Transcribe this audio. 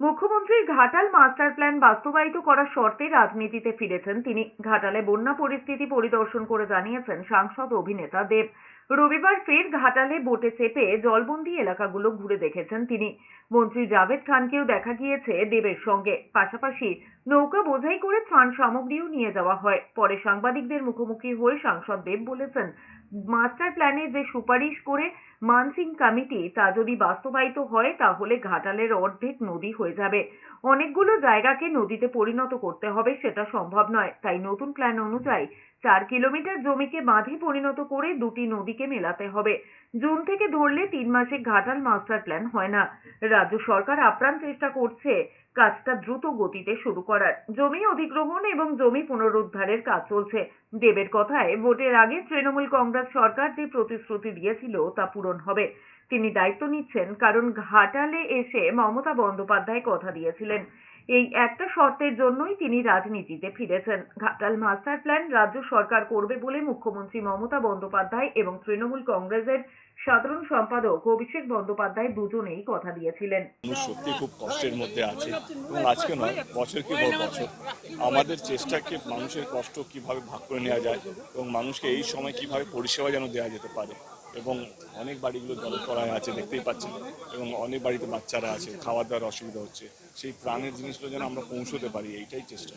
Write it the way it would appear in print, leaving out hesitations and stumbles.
মুখ্যমন্ত্রীর Ghatal master plan বাস্তবায়িত করার শর্তে রাজনীতিতে ফিরেছেন তিনি। ঘাটালে বন্যা পরিস্থিতি পরিদর্শন করে জানিয়েছেন সাংসদ অভিনেতা দেব। রবিবার ফের ঘাটালে বোটে চেপে জলবন্দি এলাকাগুলো ঘুরে দেখেছেন তিনি। মন্ত্রী জাভেদ খানকেও দেখা গিয়েছে দেবের সঙ্গে। পাশাপাশি নৌকা বোঝাই করে ত্রাণ সামগ্রীও নিয়ে যাওয়া হয়। পরে সাংবাদিকদের মুখোমুখি হয়ে সাংসদ দেব বলেছেন, মাস্টার প্ল্যানে যে সুপারিশ করে মানসিং কমিটি তা যদি বাস্তবায়িত হয় তাহলে ঘাটালের অর্ধেক নদী হয়ে যাবে। অনেকগুলো জায়গাকে নদীতে পরিণত করতে হবে, সেটা সম্ভব নয়। তাই নতুন প্ল্যান অনুযায়ী 4 কিলোমিটার জমিকে বাঁধে পরিণত করে দুটি নদীকে মেলাতে হবে। জুন থেকে ধরলে 3 মাসে ঘাটাল মাস্টার প্ল্যান হয় না। রাজ্য সরকার আপ্রাণ চেষ্টা করছে কাজটা দ্রুত গতিতে শুরু করার। জমি অধিগ্রহণ এবং জমি পুনরুদ্ধারের কাজ চলছে। দেবের কথায়, ভোটের আগে তৃণমূল কংগ্রেস সরকার যে প্রতিশ্রুতি দিয়েছিল তা পূরণ হবে। তিনি দায়িত্ব নিচ্ছেন কারণ ঘাটালে এসে মমতা বন্দ্যোপাধ্যায় কথা দিয়েছিলেন। এই একটা শর্তের জন্যই তিনি রাজনীতিতে ফিরেছেন। ঘাটাল মাস্টার প্ল্যান রাজ্য সরকার করবে বলে মুখ্যমন্ত্রী মমতা বন্দ্যোপাধ্যায় এবং তৃণমূল কংগ্রেসের সাধারণ সম্পাদক অভিষেক বন্দ্যোপাধ্যায় দুজনেই কথা দিয়েছিলেন। মানুষ সত্যি খুব কষ্টের মধ্যে আছে এবং আজকে নয়, বছর কি বড় বছর আমাদের চেষ্টাকে মানুষের কষ্ট কিভাবে ভাগ করে নেওয়া যায় এবং মানুষকে এই সময় কিভাবে পরিষেবা যেন দেওয়া যেতে পারে। এবং অনেক বাড়িগুলো জলতলায় আছে, দেখতেই পাচ্ছেন, এবং অনেক বাড়িতে বাচ্চারা আছে, খাওয়া দাওয়ার অসুবিধা হচ্ছে। সেই প্রাণের জিনিসগুলো যেন আমরা পৌঁছতে পারি, এইটাই চেষ্টা।